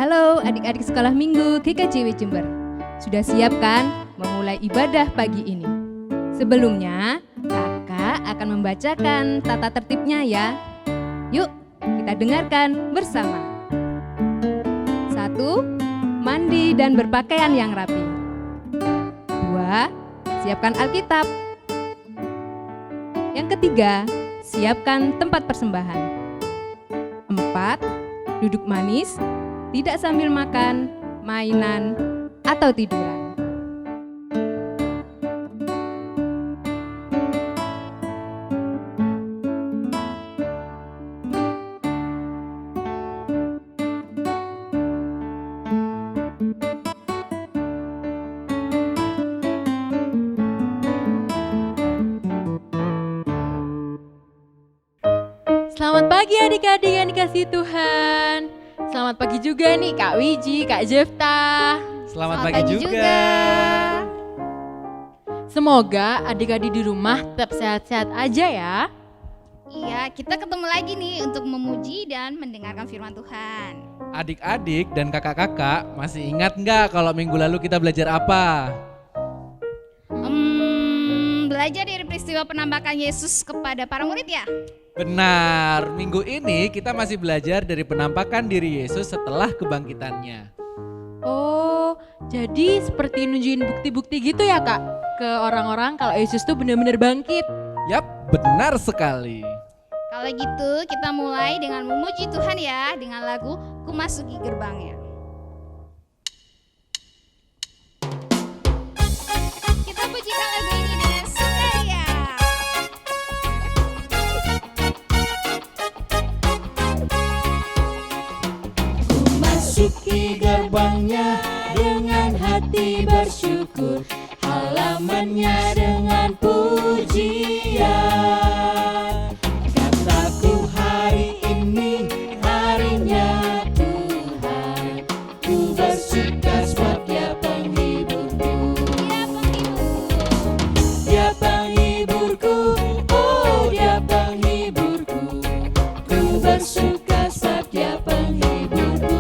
Halo adik-adik sekolah minggu GKJW Jember. Sudah siap kan memulai ibadah pagi ini? Sebelumnya, kakak akan membacakan tata tertibnya ya. Yuk, kita dengarkan bersama. 1. Mandi dan berpakaian yang rapi. 2. Siapkan Alkitab. Yang ketiga, siapkan tempat persembahan. 4. Duduk manis, tidak sambil makan, mainan, atau tiduran. Selamat pagi adik-adik yang dikasihi Tuhan. Selamat pagi juga nih Kak Wiji, Kak Jefta. Selamat pagi juga. Semoga adik-adik di rumah tetap sehat-sehat aja ya. Iya, kita ketemu lagi nih untuk memuji dan mendengarkan firman Tuhan. Adik-adik dan kakak-kakak masih ingat nggak kalau minggu lalu kita belajar apa? Belajar dari peristiwa penampakan Yesus kepada para murid ya? Benar, minggu ini kita masih belajar dari penampakan diri Yesus setelah kebangkitannya. Oh, jadi seperti nunjukin bukti-bukti gitu ya Kak? Ke orang-orang kalau Yesus tuh benar-benar bangkit. Yap, benar sekali. Kalau gitu kita mulai dengan memuji Tuhan ya, dengan lagu Ku Masuki Gerbangnya. Kita pujikan lagu ini dengan sukaria. Masuki gerbangnya dengan hati bersyukur, halamannya dengan pujian. Kataku hari ini harinya Tuhan, ku bersuka sebab Dia penghiburku. Dia penghiburku, oh Dia penghiburku, ku bersuka sebab Dia penghiburku.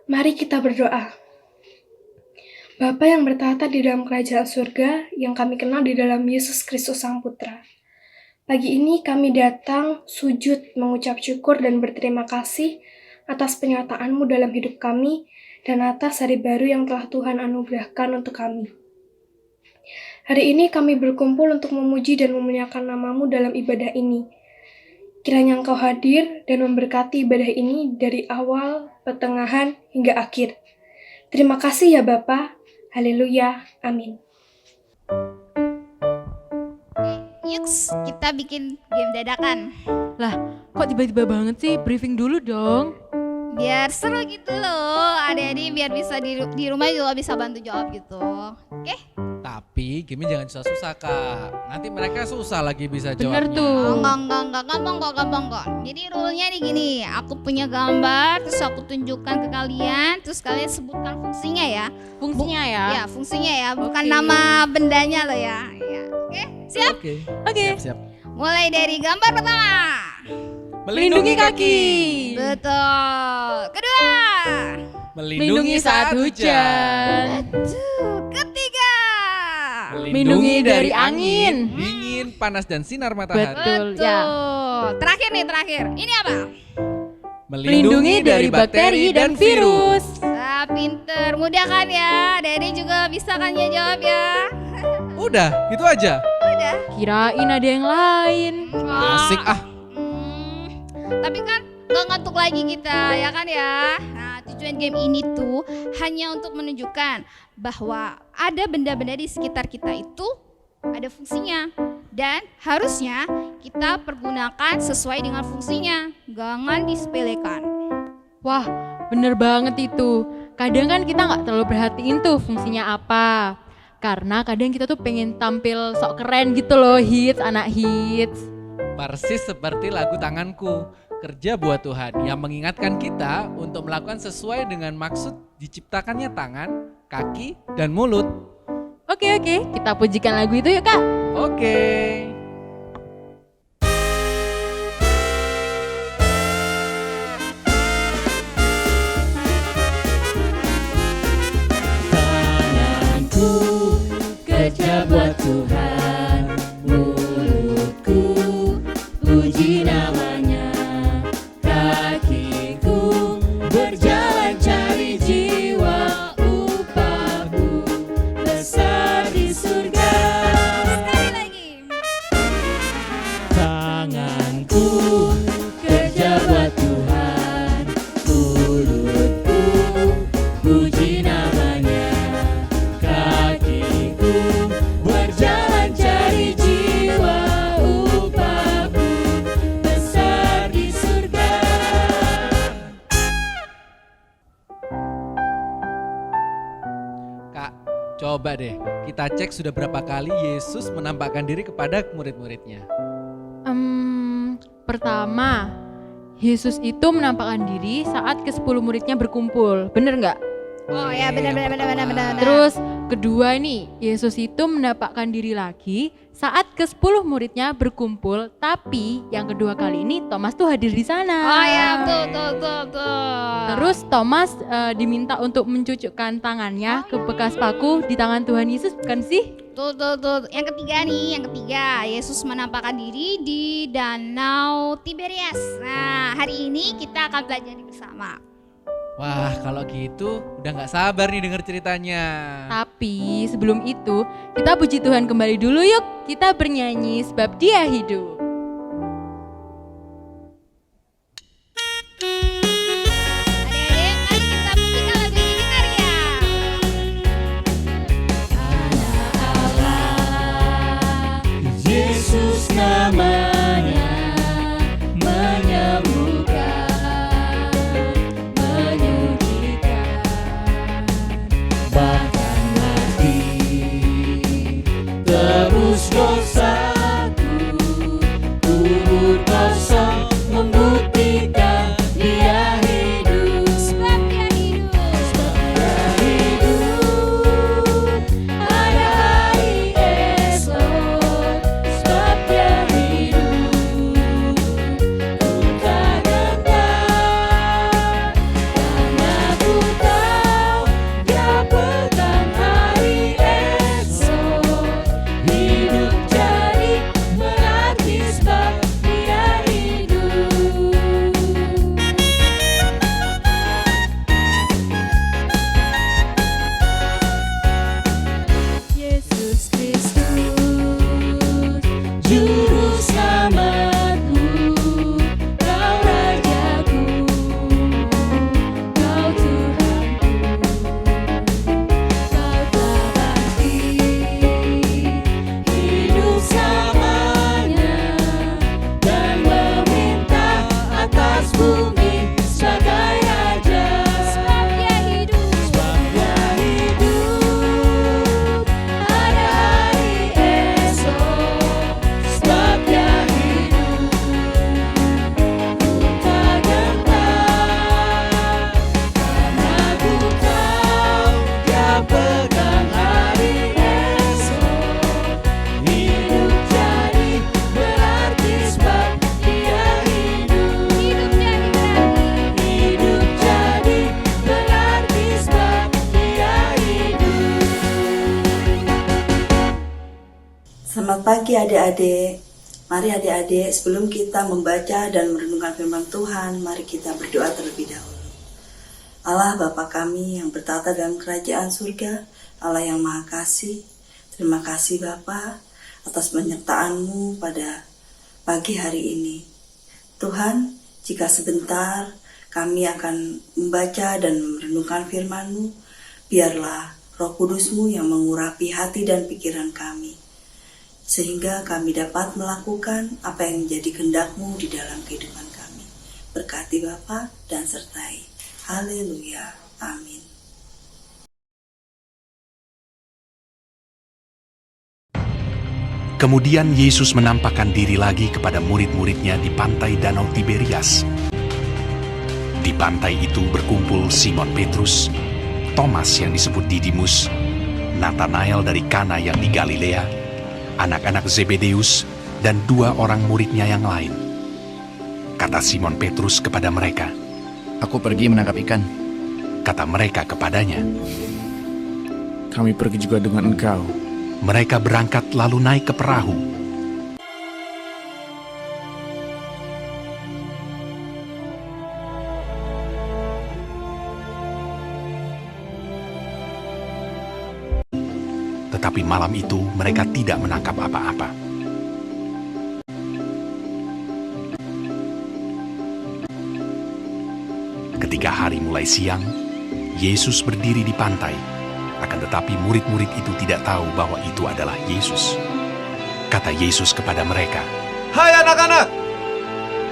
Mari kita berdoa. Bapa yang bertahta di dalam kerajaan surga, yang kami kenal di dalam Yesus Kristus Sang Putra. Pagi ini kami datang sujud mengucap syukur dan berterima kasih atas penyertaan-Mu dalam hidup kami dan atas hari baru yang telah Tuhan anugerahkan untuk kami. Hari ini kami berkumpul untuk memuji dan memuliakan nama-Mu dalam ibadah ini. Kiranya Engkau hadir dan memberkati ibadah ini dari awal, pertengahan, hingga akhir. Terima kasih ya Bapa. Haleluya. Amin. Yuks, kita bikin game dadakan. Lah, kok tiba-tiba banget sih? Briefing dulu dong. Biar seru gitu loh, adik-adik biar bisa di rumah juga bisa bantu jawab gitu. Oke? Tapi game jangan susah-susah Kak, nanti mereka susah lagi bisa Bener jawabnya. tuh. Enggak, gampang kok. Jadi rule-nya nih gini, aku punya gambar, terus aku tunjukkan ke kalian, terus kalian sebutkan fungsinya ya. Fungsinya ya. Ya, fungsinya ya, bukan Oke. nama bendanya loh ya. Oke, siap? Oke. Siap. Mulai dari gambar pertama. Melindungi kaki. Betul. Kedua. Melindungi saat hujan. Ketiga. Melindungi dari angin. Dingin, panas dan sinar matahari. Betul, Betul. ya. Terakhir nih, terakhir. Ini apa? Melindungi dari bakteri dan virus. Ah, pinter. Mudah kan ya? Dede juga bisa kan ya jawab ya? Udah, gitu aja. Udah. Kirain ada yang lain. Asik ah. Tapi kan gak ngantuk lagi kita, ya kan ya? Nah, tujuan game ini tuh hanya untuk menunjukkan bahwa ada benda-benda di sekitar kita itu ada fungsinya. Dan harusnya kita pergunakan sesuai dengan fungsinya. Jangan disepelekan. Wah, bener banget itu. Kadang kan kita nggak terlalu perhatiin tuh fungsinya apa. Karena kadang kita tuh pengen tampil sok keren gitu loh, hits, anak hits. Persis seperti lagu Tanganku, kerja buat Tuhan yang mengingatkan kita untuk melakukan sesuai dengan maksud diciptakannya tangan, kaki, dan mulut. Oke, kita pujikan lagu itu yuk Kak. Oke. Tanganku kerja buat Tuhan, mulutku puji namanya, kakiku berjalan cari jiwa, upahku besar di surga. Sekali lagi. Tanganku kerja buat Tuhan, mulutku puji namanya, kakiku berjalan cari jiwa, upahku besar di surga. Kak, coba deh kita cek sudah berapa kali Yesus menampakkan diri kepada murid-muridnya. Pertama, Yesus itu menampakkan diri saat ke-10 muridnya berkumpul. Bener nggak? Oh ya, benar. Terus kedua nih, Yesus itu menampakkan diri lagi saat ke-10 muridnya berkumpul, tapi yang kedua kali ini Thomas tuh hadir di sana. Oh ya, betul. Terus Thomas diminta untuk mencucukkan tangannya ke bekas paku di tangan Tuhan Yesus, bukan sih? Tuh. Yang ketiga, Yesus menampakkan diri di Danau Tiberias. Nah, hari ini kita akan belajar bersama. Wah, kalau gitu udah gak sabar nih denger ceritanya. Tapi sebelum itu, kita puji Tuhan kembali dulu yuk. Kita bernyanyi sebab Dia hidup. Adik-adik, mari kita pujikan lagu ini karya. Yesus namanya menyembuhkan, menyucikan, bahkan mati terus dosaku pagi adik-adik. Mari adik-adik, sebelum kita membaca dan merenungkan firman Tuhan, mari kita berdoa terlebih dahulu. Allah Bapa kami yang bertata dalam kerajaan surga, Allah yang Maha Kasih, terima kasih Bapa atas penyertaan-Mu pada pagi hari ini. Tuhan, jika sebentar kami akan membaca dan merenungkan firman-Mu, biarlah Roh Kudus-Mu yang mengurapi hati dan pikiran kami, sehingga kami dapat melakukan apa yang menjadi kehendak-Mu di dalam kehidupan kami. Berkati Bapa dan sertai. Haleluya. Amin. Kemudian Yesus menampakkan diri lagi kepada murid-muridnya di pantai Danau Tiberias. Di pantai itu berkumpul Simon Petrus, Thomas yang disebut Didimus, Nathanael dari Kana yang di Galilea, anak-anak Zebedeus, dan 2 orang muridnya yang lain. Kata Simon Petrus kepada mereka, "Aku pergi menangkap ikan." Kata mereka kepadanya, "Kami pergi juga dengan engkau." Mereka berangkat lalu naik ke perahu. Tetapi malam itu mereka tidak menangkap apa-apa. Ketika hari mulai siang, Yesus berdiri di pantai. Akan tetapi murid-murid itu tidak tahu bahwa itu adalah Yesus. Kata Yesus kepada mereka, "Hai anak-anak,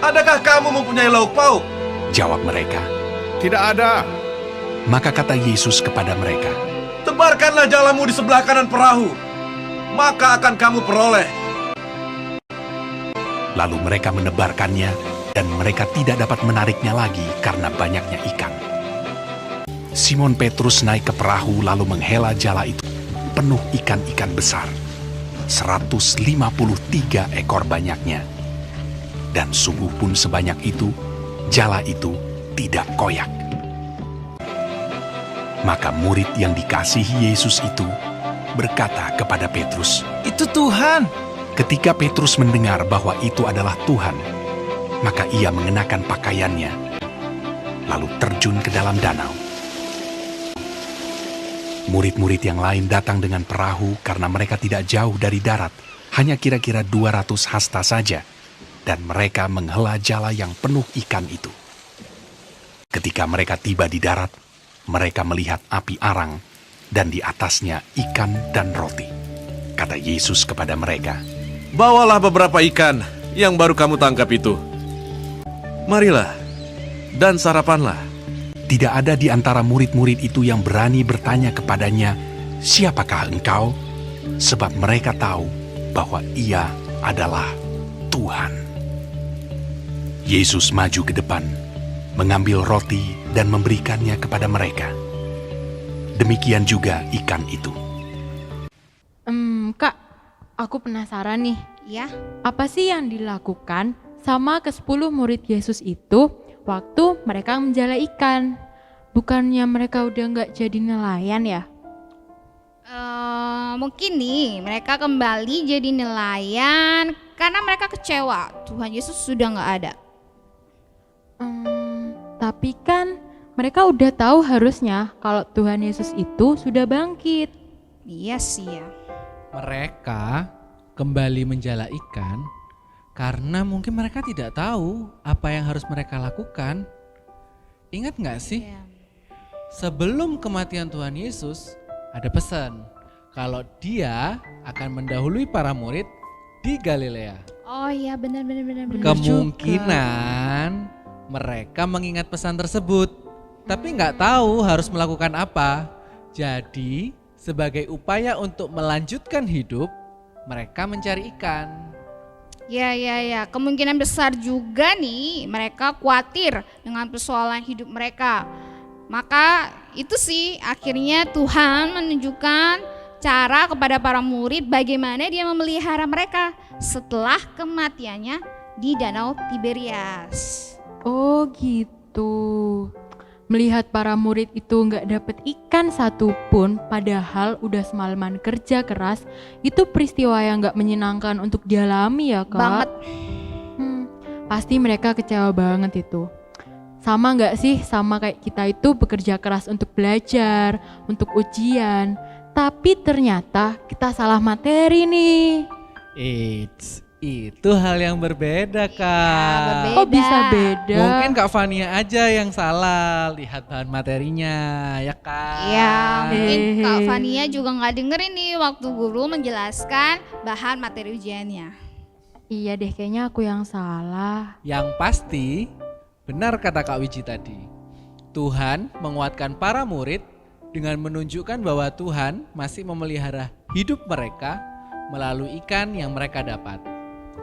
adakah kamu mempunyai lauk pauk?" Jawab mereka, "Tidak ada." Maka kata Yesus kepada mereka, "Tebarkanlah jalamu di sebelah kanan perahu, maka akan kamu peroleh." Lalu mereka menebarkannya, dan mereka tidak dapat menariknya lagi karena banyaknya ikan. Simon Petrus naik ke perahu lalu menghela jala itu, penuh ikan-ikan besar, 153 ekor banyaknya. Dan sungguh pun sebanyak itu, jala itu tidak koyak. Maka murid yang dikasihi Yesus itu berkata kepada Petrus, "Itu Tuhan." Ketika Petrus mendengar bahwa itu adalah Tuhan, maka ia mengenakan pakaiannya, lalu terjun ke dalam danau. Murid-murid yang lain datang dengan perahu karena mereka tidak jauh dari darat, hanya kira-kira 200 hasta saja, dan mereka menghela jala yang penuh ikan itu. Ketika mereka tiba di darat, mereka melihat api arang, dan di atasnya ikan dan roti. Kata Yesus kepada mereka, "Bawalah beberapa ikan yang baru kamu tangkap itu. Marilah, dan sarapanlah." Tidak ada di antara murid-murid itu yang berani bertanya kepadanya, "Siapakah engkau?" Sebab mereka tahu bahwa ia adalah Tuhan. Yesus maju ke depan, mengambil roti dan memberikannya kepada mereka. Demikian juga ikan itu. Kak, aku penasaran nih. Ya, Apa sih yang dilakukan sama ke-10 murid Yesus itu waktu mereka menjala ikan? Bukannya mereka udah nggak jadi nelayan ya? mungkin nih mereka kembali jadi nelayan karena mereka kecewa Tuhan Yesus sudah nggak ada. Tapi kan mereka udah tahu harusnya kalau Tuhan Yesus itu sudah bangkit. Iya sih ya. Mereka kembali menjala ikan karena mungkin mereka tidak tahu apa yang harus mereka lakukan. Ingat gak sih? Sebelum kematian Tuhan Yesus ada pesan kalau dia akan mendahului para murid di Galilea. Oh iya benar. Kemungkinan mereka mengingat pesan tersebut, tapi nggak tahu harus melakukan apa. Jadi sebagai upaya untuk melanjutkan hidup, mereka mencari ikan. Ya. Kemungkinan besar juga nih mereka khawatir dengan persoalan hidup mereka. Maka itu sih akhirnya Tuhan menunjukkan cara kepada para murid bagaimana dia memelihara mereka setelah kematiannya di Danau Tiberias. Oh gitu. Melihat para murid itu nggak dapet ikan satu pun, padahal udah semalaman kerja keras, itu peristiwa yang nggak menyenangkan untuk dialami ya Kak. Banget. Pasti mereka kecewa banget itu. Sama nggak sih sama kayak kita itu bekerja keras untuk belajar, untuk ujian, tapi ternyata kita salah materi nih. Itu hal yang berbeda, Kak. Kok bisa beda? Mungkin Kak Fania aja yang salah lihat bahan materinya, ya Kak? Ya, mungkin Kak Fania juga nggak dengerin nih waktu guru menjelaskan bahan materi ujiannya. Iya deh, kayaknya aku yang salah. Yang pasti, benar kata Kak Wiji tadi. Tuhan menguatkan para murid dengan menunjukkan bahwa Tuhan masih memelihara hidup mereka melalui ikan yang mereka dapat.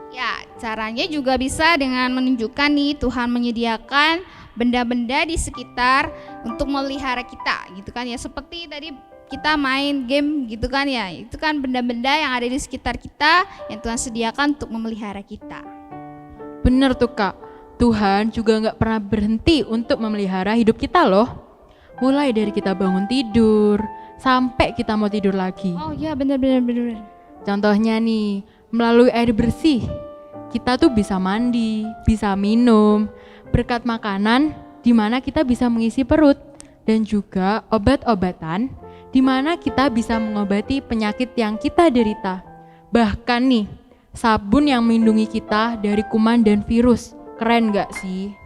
Ya, caranya juga bisa dengan menunjukkan nih Tuhan menyediakan benda-benda di sekitar untuk memelihara kita gitu kan ya. Seperti tadi kita main game gitu kan ya. Itu kan benda-benda yang ada di sekitar kita yang Tuhan sediakan untuk memelihara kita. Bener tuh Kak, Tuhan juga gak pernah berhenti untuk memelihara hidup kita loh. Mulai dari kita bangun tidur, sampai kita mau tidur lagi. Oh iya bener. Contohnya nih, melalui air bersih, kita tuh bisa mandi, bisa minum, berkat makanan di mana kita bisa mengisi perut, dan juga obat-obatan di mana kita bisa mengobati penyakit yang kita derita. Bahkan nih, sabun yang melindungi kita dari kuman dan virus. Keren gak sih?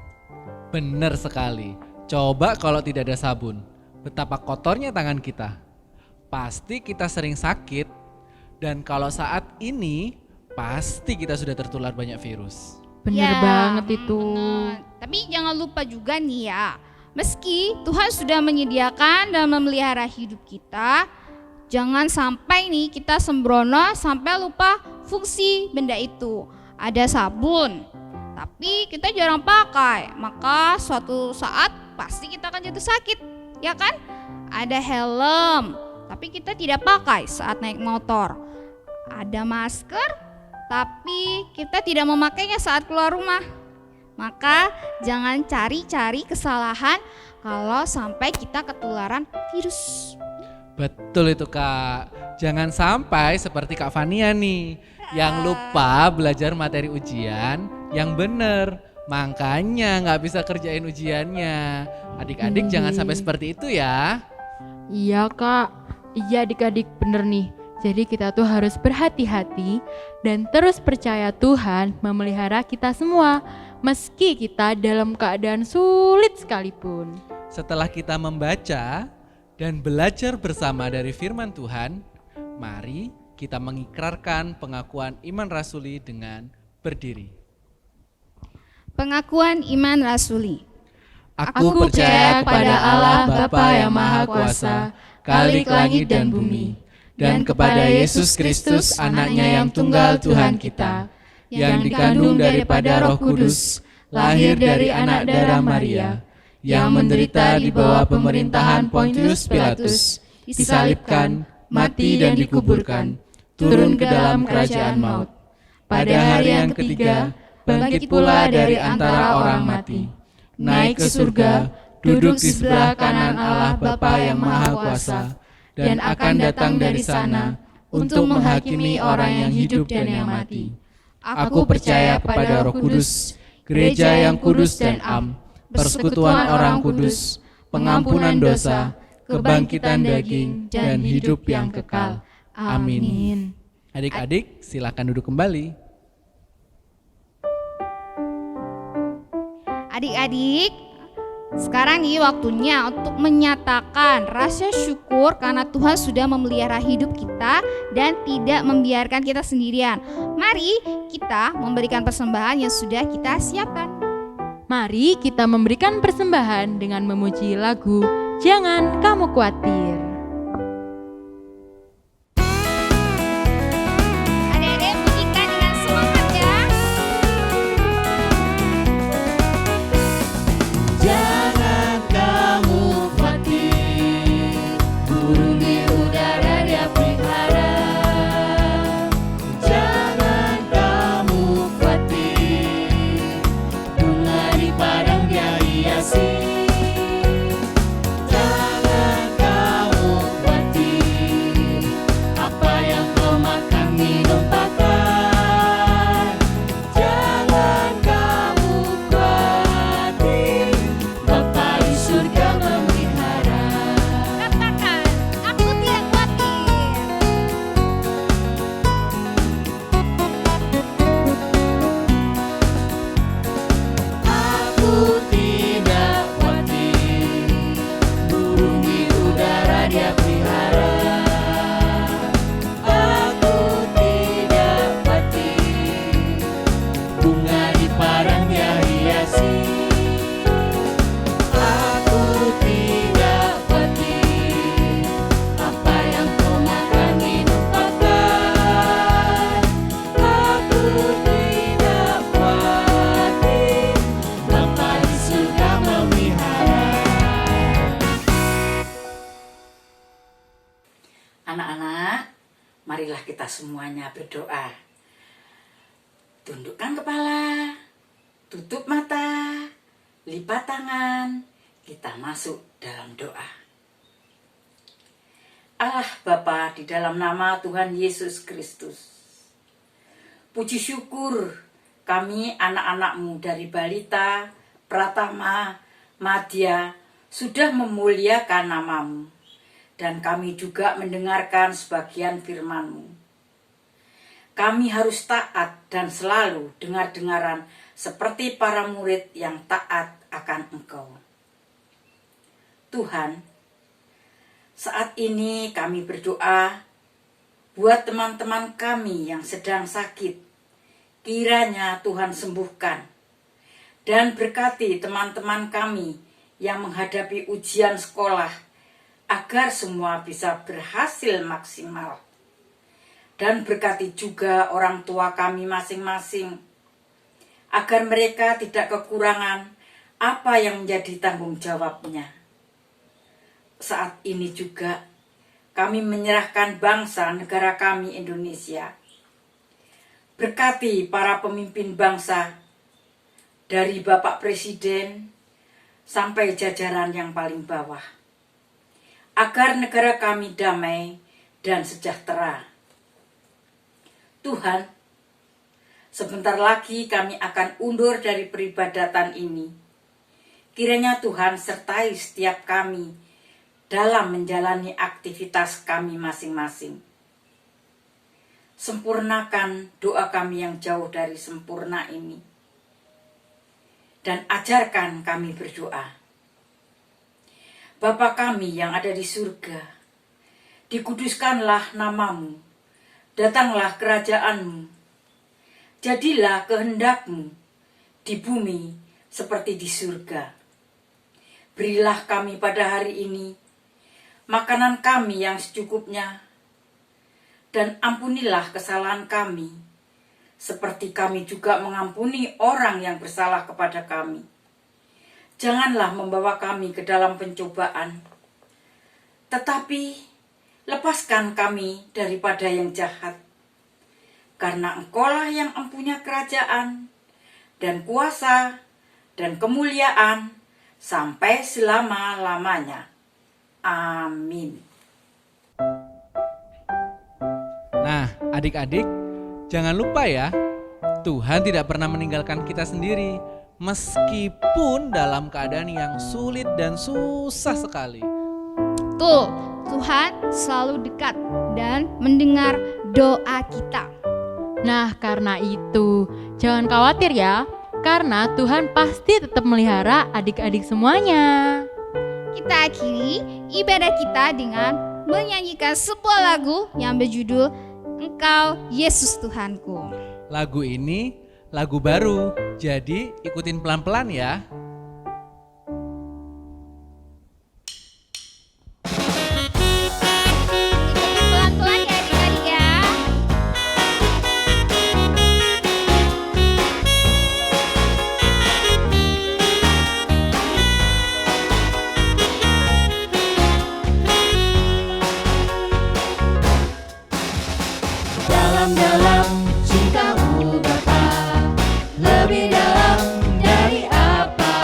Bener sekali. Coba kalau tidak ada sabun, betapa kotornya tangan kita. Pasti kita sering sakit. Dan kalau saat ini, pasti kita sudah tertular banyak virus. Bener banget itu. Bener. Tapi jangan lupa juga nih ya, meski Tuhan sudah menyediakan dan memelihara hidup kita, jangan sampai nih kita sembrono sampai lupa fungsi benda itu. Ada sabun, tapi kita jarang pakai, maka suatu saat pasti kita akan jatuh sakit, ya kan? Ada helm, tapi kita tidak pakai saat naik motor. Ada masker, tapi kita tidak memakainya saat keluar rumah. Maka jangan cari-cari kesalahan kalau sampai kita ketularan virus. Betul itu Kak. Jangan sampai seperti Kak Fania nih, yang lupa belajar materi ujian yang benar. Makanya nggak bisa kerjain ujiannya. Adik-adik jangan sampai seperti itu ya. Iya Kak, iya adik-adik bener nih. Jadi kita tuh harus berhati-hati dan terus percaya Tuhan memelihara kita semua, meski kita dalam keadaan sulit sekalipun. Setelah kita membaca dan belajar bersama dari firman Tuhan, mari kita mengikrarkan pengakuan iman rasuli dengan berdiri. Pengakuan iman rasuli. Aku percaya kepada Allah Bapa yang Maha Kuasa, Khalik langit dan bumi, dan kepada Yesus Kristus anaknya yang tunggal Tuhan kita, yang dikandung daripada Roh Kudus, lahir dari anak darah Maria, yang menderita di bawah pemerintahan Pontius Pilatus, disalibkan, mati dan dikuburkan, turun ke dalam kerajaan maut. Pada hari yang ketiga, bangkit pula dari antara orang mati, naik ke surga, duduk di sebelah kanan Allah Bapa yang Maha Kuasa, dan akan datang dari sana untuk menghakimi orang yang hidup dan yang mati. Aku percaya kepada Roh Kudus, gereja yang kudus dan am, persekutuan orang kudus, pengampunan dosa, kebangkitan daging, dan hidup yang kekal. Amin. Adik-adik silakan duduk kembali. Adik-adik, sekarang nih waktunya untuk menyatakan rasa syukur karena Tuhan sudah memelihara hidup kita dan tidak membiarkan kita sendirian. Mari kita memberikan persembahan yang sudah kita siapkan. Mari kita memberikan persembahan dengan memuji lagu Jangan Kamu Khawatir. Adik-adik bunyikan dengan semangat ya. Jangan kamu khawatir, burung di udara dia pelihara. Jangan kamu khawatir, bunga di padang dia hiasi. bunga di padangnya hiasi. Aku tidak khawatir apa yang kau makan minum pakai. Aku tidak khawatir, Bapa di surga memelihara. Anak-anak, marilah kita semuanya berdoa. Tundukkan kepala, tutup mata, lipat tangan, kita masuk dalam doa. Allah Bapa, di dalam nama Tuhan Yesus Kristus, puji syukur kami anak-anak-Mu dari balita, pratama, madya sudah memuliakan nama-Mu. Dan kami juga mendengarkan sebagian firman-Mu. Kami harus taat dan selalu dengar-dengaran seperti para murid yang taat akan Engkau. Tuhan, saat ini kami berdoa buat teman-teman kami yang sedang sakit. Kiranya Tuhan sembuhkan dan berkati teman-teman kami yang menghadapi ujian sekolah, agar semua bisa berhasil maksimal. Dan berkati juga orang tua kami masing-masing, agar mereka tidak kekurangan apa yang menjadi tanggung jawabnya. Saat ini juga kami menyerahkan bangsa negara kami Indonesia. Berkati para pemimpin bangsa, dari Bapak Presiden sampai jajaran yang paling bawah, agar negara kami damai dan sejahtera. Tuhan, sebentar lagi kami akan undur dari peribadatan ini. Kiranya Tuhan sertai setiap kami dalam menjalani aktivitas kami masing-masing. Sempurnakan doa kami yang jauh dari sempurna ini. Dan ajarkan kami berdoa. Bapa kami yang ada di surga, dikuduskanlah nama-Mu, datanglah kerajaan-Mu, jadilah kehendak-Mu di bumi seperti di surga. Berilah kami pada hari ini makanan kami yang secukupnya, dan ampunilah kesalahan kami, seperti kami juga mengampuni orang yang bersalah kepada kami. Janganlah membawa kami ke dalam pencobaan, tetapi lepaskan kami daripada yang jahat. Karena Engkaulah yang empunya kerajaan, dan kuasa, dan kemuliaan, sampai selama-lamanya. Amin. Nah, adik-adik, jangan lupa ya, Tuhan tidak pernah meninggalkan kita sendiri, meskipun dalam keadaan yang sulit dan susah sekali. Tuh, Tuhan selalu dekat dan mendengar doa kita. Nah, karena itu jangan khawatir ya, karena Tuhan pasti tetap melihara adik-adik semuanya. Kita akhiri ibadah kita dengan menyanyikan sebuah lagu yang berjudul Engkau Yesus Tuhanku. Lagu ini lagu baru, jadi ikutin pelan-pelan ya. Pelan-pelan ya adik-adik ya. Dalam-dalam cinta-Mu Bapa, lebih dalam dari apa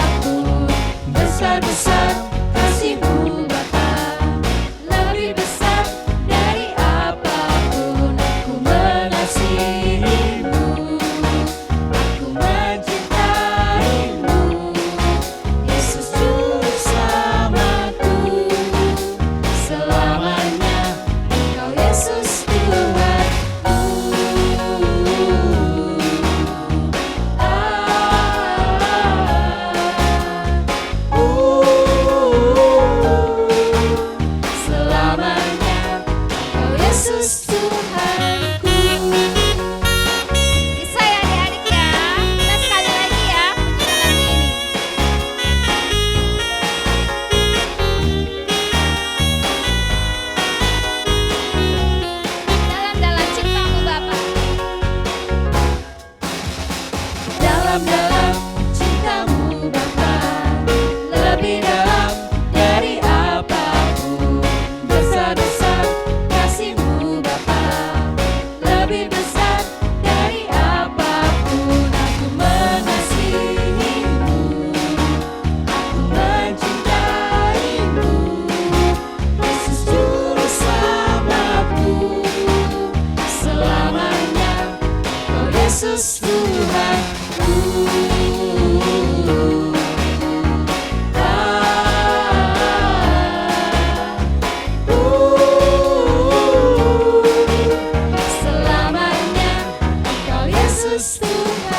dalam cintamu Bapa, lebih dalam dari apapun. Besar-besar kasih-Mu Bapa, lebih besar dari apapun. Aku mengasihi-Mu, aku mencintai-Mu, Yesus Juru Selamatku. Selamanya Kau Yesus Tuhanku. Selamanya Engkau Yesus Tuhan.